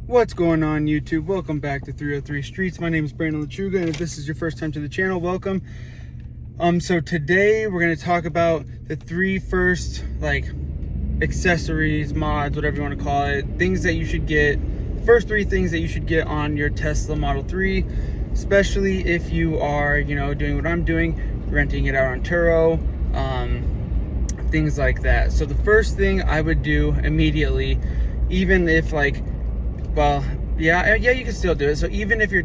What's going on, YouTube? Welcome back to 303 Streets. My name is Brandon Lechuga, and if this is your first time to the channel, welcome. So today we're going to talk about the three first accessories, mods, whatever you want to call it, things that you should get. First three things that you should get on your Tesla Model 3, especially if you are, doing what I'm doing, renting it out on Turo, things like that. So the first thing I would do immediately, even if you can still do it. So even if your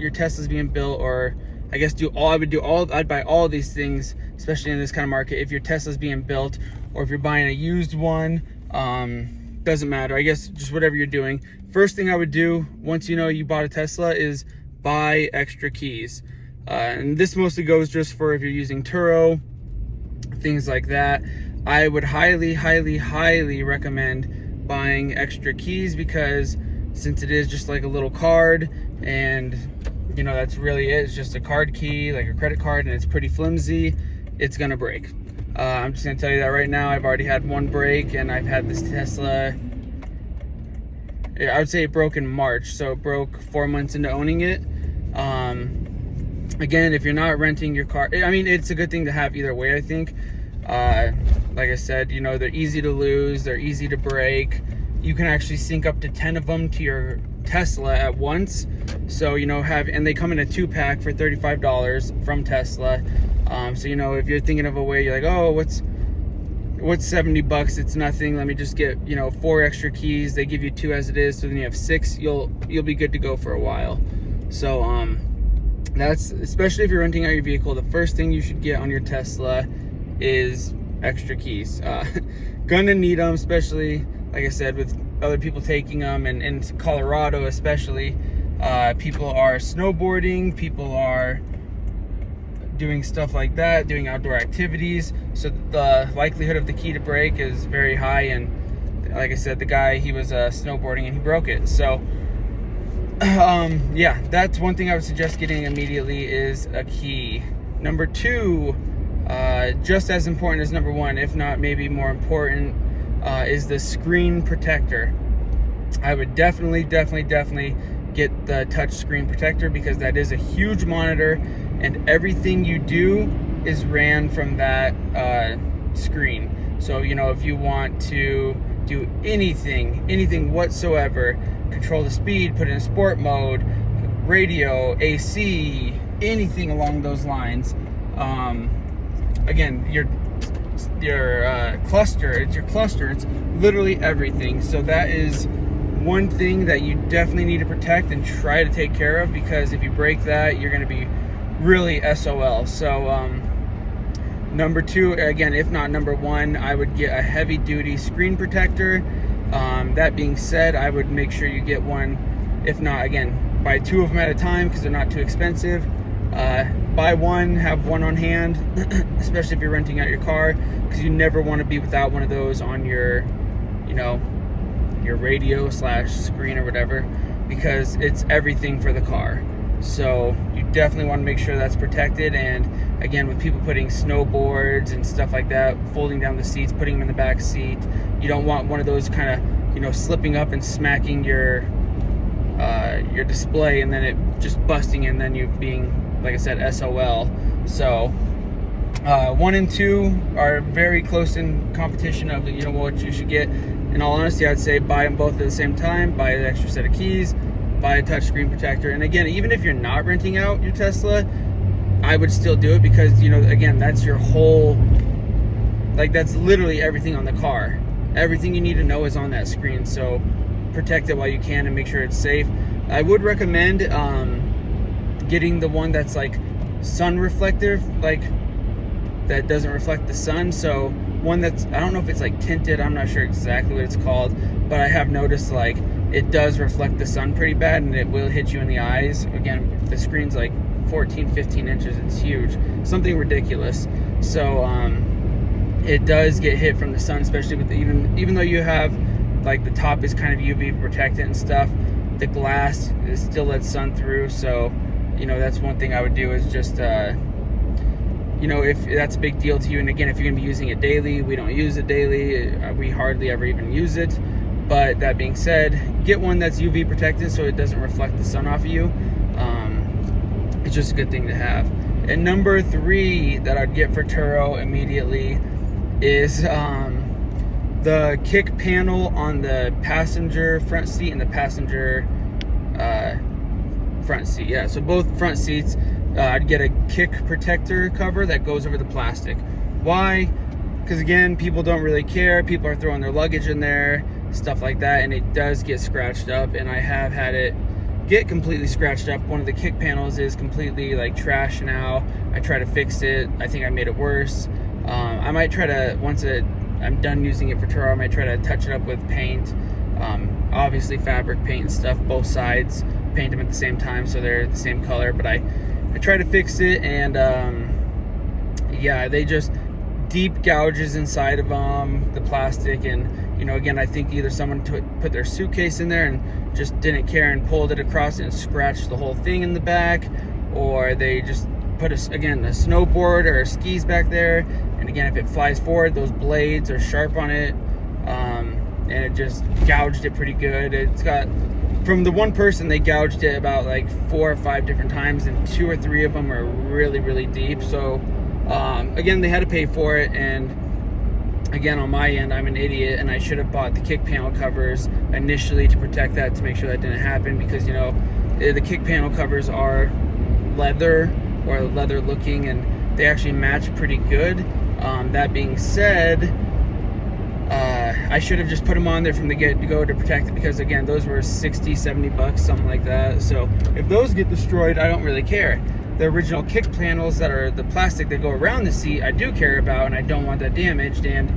Tesla's being built, or I guess I'd buy all of these things, especially in this kind of market. If your Tesla's being built, or if you're buying a used one, doesn't matter. I guess just whatever you're doing. First thing I would do once you bought a Tesla is buy extra keys. And this mostly goes just for if you're using Turo, things like that. I would highly, highly, highly recommend buying extra keys, because since it is just like a little card, and that's really it. It's just a card key, like a credit card, and it's pretty flimsy. It's gonna break. I'm just gonna tell you that right now. I've already had one break, and I've had this Tesla, I would say it broke in March, so it broke 4 months into owning it. Again, if you're not renting your car, I mean, it's a good thing to have either way, I think. Like I said, they're easy to lose, they're easy to break. You can actually sync up to 10 of them to your Tesla at once. So, and they come in a 2-pack for $35 from Tesla. So, if you're thinking of a way, you're like, oh, what's $70? It's nothing. Let me just get, 4 extra keys. They give you 2 as it is. So then you have 6. You'll be good to go for a while. So, that's, especially if you're renting out your vehicle, the first thing you should get on your Tesla is extra keys. Gonna need them, especially, like I said, with other people taking them, and in Colorado especially, people are snowboarding, people are doing stuff like that, doing outdoor activities, so the likelihood of the key to break is very high. And like I said, the guy, he was snowboarding and he broke it. So yeah, that's one thing I would suggest getting immediately, is a key. Number 2, just as important as number 1, if not maybe more important, is the screen protector. I would definitely get the touch screen protector, because that is a huge monitor, and everything you do is ran from that screen. So if you want to do anything whatsoever, control the speed, put it in sport mode, radio, AC, anything along those lines, again, your cluster, it's literally everything. So that is one thing that you definitely need to protect and try to take care of, because if you break that, you're going to be really SOL. So number 2, again, if not number 1, I would get a heavy duty screen protector. That being said, I would make sure you get one. If not, again, buy 2 of them at a time, because they're not too expensive. Buy one, have one on hand, especially if you're renting out your car, because you never want to be without one of those on your, your radio / screen or whatever, because it's everything for the car. So you definitely want to make sure that's protected. And again, with people putting snowboards and stuff like that, folding down the seats, putting them in the back seat, you don't want one of those kind of, slipping up and smacking your display, and then it just busting, and then you being, like I said, SOL. So 1 and 2 are very close in competition of what you should get. In all honesty, I'd say buy them both at the same time. Buy an extra set of keys, buy a touch screen protector. And again, even if you're not renting out your Tesla, I would still do it, because again, that's your whole, that's literally everything on the car. Everything you need to know is on that screen. So protect it while you can and make sure it's safe. I would recommend getting the one that's sun reflective, that doesn't reflect the sun. So one that's, I don't know if it's tinted, I'm not sure exactly what it's called, but I have noticed it does reflect the sun pretty bad, and it will hit you in the eyes. Again, the screen's 14-15 inches, it's huge, something ridiculous. So it does get hit from the sun, especially with even though you have the top is kind of UV protected and stuff, the glass still lets sun through. So that's one thing I would do, is just if that's a big deal to you. And again, if you're gonna be using it daily, we don't use it daily, we hardly ever even use it, But that being said, get one that's UV protected so it doesn't reflect the sun off of you. It's just a good thing to have. And number 3 that I'd get for Turo immediately is the kick panel on the passenger front seat and the passenger front seat. Yeah, so both front seats, I'd get a kick protector cover that goes over the plastic. Why? Because again, people don't really care. People are throwing their luggage in there, stuff like that, and it does get scratched up, and I have had it get completely scratched up. One of the kick panels is completely like trash now. I try to fix it. I think I made it worse. I might try to, once I'm done using it for Turo, I might try to touch it up with paint. Obviously fabric paint and stuff, both sides, paint them at the same time so they're the same color. But I try to fix it, and yeah, they just deep gouges inside of the plastic. And you know, again, I think either someone put their suitcase in there and just didn't care and pulled it across and scratched the whole thing in the back, or they just put a snowboard or skis back there, and again, if it flies forward, those blades are sharp on it, and it just gouged it pretty good. It's got, from the one person, they gouged it about like 4 or 5 different times, and 2 or 3 of them are really, really deep. So again, they had to pay for it, and again, on my end, I'm an idiot, and I should have bought the kick panel covers initially to protect that, to make sure that didn't happen, because you know, the kick panel covers are leather or leather looking, and they actually match pretty good. That being said, I should have just put them on there from the get-go to protect it, because again, those were 60, 70 bucks, something like that. So if those get destroyed, I don't really care. The original kick panels that are the plastic that go around the seat, I do care about, and I don't want that damaged, and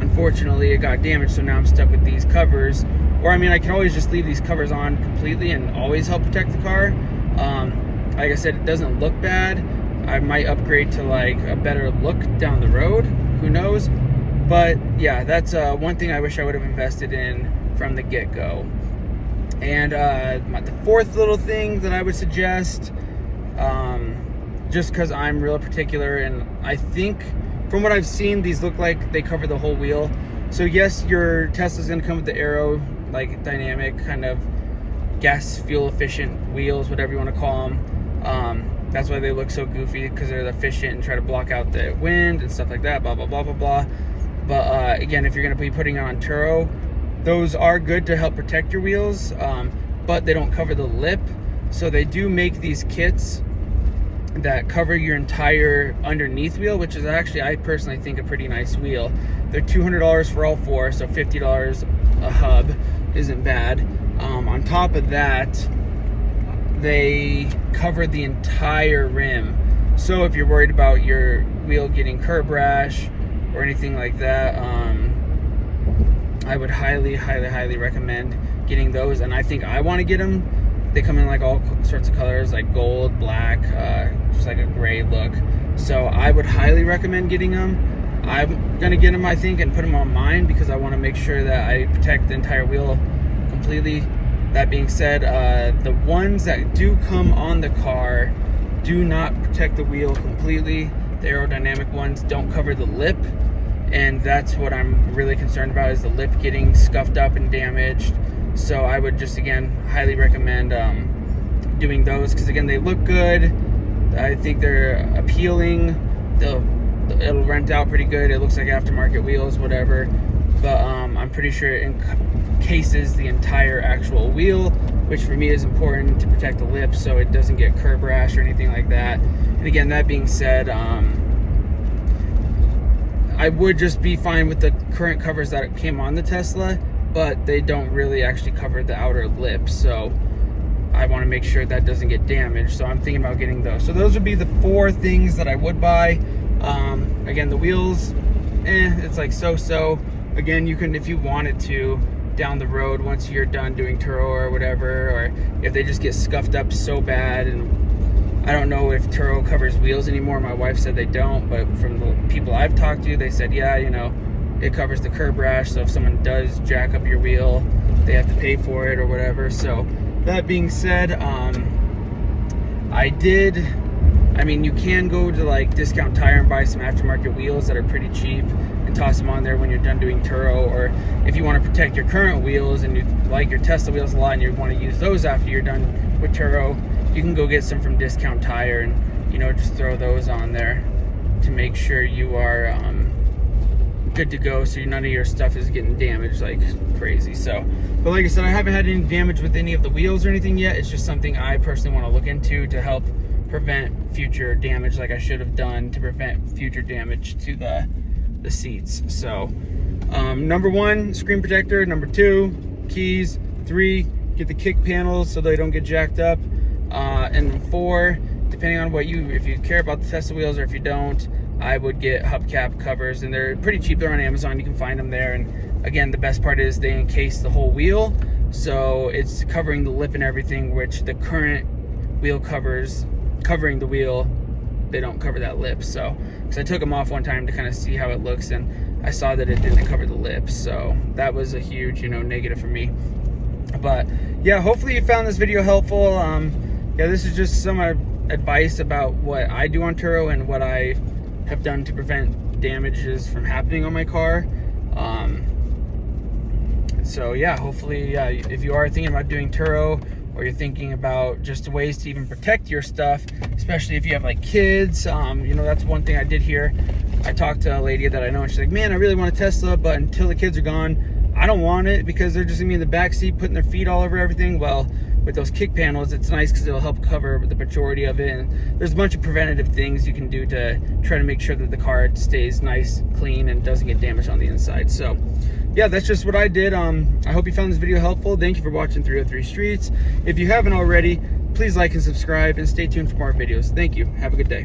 unfortunately it got damaged, so now I'm stuck with these covers. Or I mean, I can always just leave these covers on completely and always help protect the car. Like I said, it doesn't look bad. I might upgrade to like a better look down the road, who knows. But yeah, that's one thing I wish I would have invested in from the get-go. And the 4th little thing that I would suggest, just because I'm real particular, and I think from what I've seen, these look like they cover the whole wheel. So yes, your Tesla's going to come with the aero, like dynamic kind of gas fuel efficient wheels, whatever you want to call them. That's why they look so goofy, because they're efficient and try to block out the wind and stuff like that, blah blah blah blah blah. But again, if you're going to be putting it on Turo, those are good to help protect your wheels, but they don't cover the lip. So they do make these kits that cover your entire underneath wheel, which is actually, I personally think, a pretty nice wheel. They're $200 for all 4, so $50 a hub isn't bad. On top of that, they cover the entire rim. So if you're worried about your wheel getting curb rash or anything like that, I would highly, highly, highly recommend getting those. And I think I want to get them. They come in like all sorts of colors, like gold, black, just like a gray look. So I would highly recommend getting them. I'm gonna get them, I think, and put them on mine, because I want to make sure that I protect the entire wheel completely. That being said, the ones that do come on the car do not protect the wheel completely. The aerodynamic ones don't cover the lip, and that's what I'm really concerned about, is the lip getting scuffed up and damaged. So I would just, again, highly recommend doing those, because again, they look good. I think they're appealing. It'll rent out pretty good. It looks like aftermarket wheels, whatever. But I'm pretty sure it encases the entire actual wheel, which for me is important to protect the lip so it doesn't get curb rash or anything like that. And again, that being said, I would just be fine with the current covers that came on the Tesla, but they don't really actually cover the outer lip, so I want to make sure that doesn't get damaged. So I'm thinking about getting those. So those would be the 4 things that I would buy. Again, the wheels, it's like so-so. Again, you can, if you wanted to, down the road, once you're done doing Turo or whatever, or if they just get scuffed up so bad, and I don't know if Turo covers wheels anymore. My wife said they don't, but from the people I've talked to, they said, yeah, you know, it covers the curb rash, so if someone does jack up your wheel, they have to pay for it or whatever. So that being said, you can go to like Discount Tire and buy some aftermarket wheels that are pretty cheap. and toss them on there when you're done doing Turo. Or if you want to protect your current wheels and you like your Tesla wheels a lot and you want to use those after you're done with Turo, you can go get some from Discount Tire and, you know, just throw those on there to make sure you are good to go, so none of your stuff is getting damaged like crazy. So, but like I said, I haven't had any damage with any of the wheels or anything yet. It's just something I personally want to look into to help prevent future damage, like I should have done to prevent future damage to the seats. So number 1, screen protector. Number 2, keys. 3, get the kick panels so they don't get jacked up. And 4, depending on if you care about the Tesla wheels or if you don't, I would get hubcap covers, and they're pretty cheap. They're on Amazon, you can find them there. And again, the best part is they encase the whole wheel, so it's covering the lip and everything, which the current wheel covers covering the wheel, they don't cover that lip. So, because I took them off one time to kind of see how it looks, and I saw that it didn't cover the lip, so that was a huge, you know, negative for me. But yeah, hopefully you found this video helpful. Yeah, this is just some advice about what I do on Turo and what I have done to prevent damages from happening on my car. So yeah, hopefully if you are thinking about doing Turo, or you're thinking about just ways to even protect your stuff, especially if you have like kids, you know, that's one thing I did here. I talked to a lady that I know, and she's like, man, I really want a Tesla, but until the kids are gone, I don't want it, because they're just gonna be in the back seat putting their feet all over everything. Well, with those kick panels, it's nice because it'll help cover the majority of it. And there's a bunch of preventative things you can do to try to make sure that the car stays nice, clean, and doesn't get damaged on the inside. So yeah, that's just what I did. I hope you found this video helpful. Thank you for watching 303 Streets. If you haven't already, please like and subscribe, and stay tuned for more videos. Thank you. Have a good day.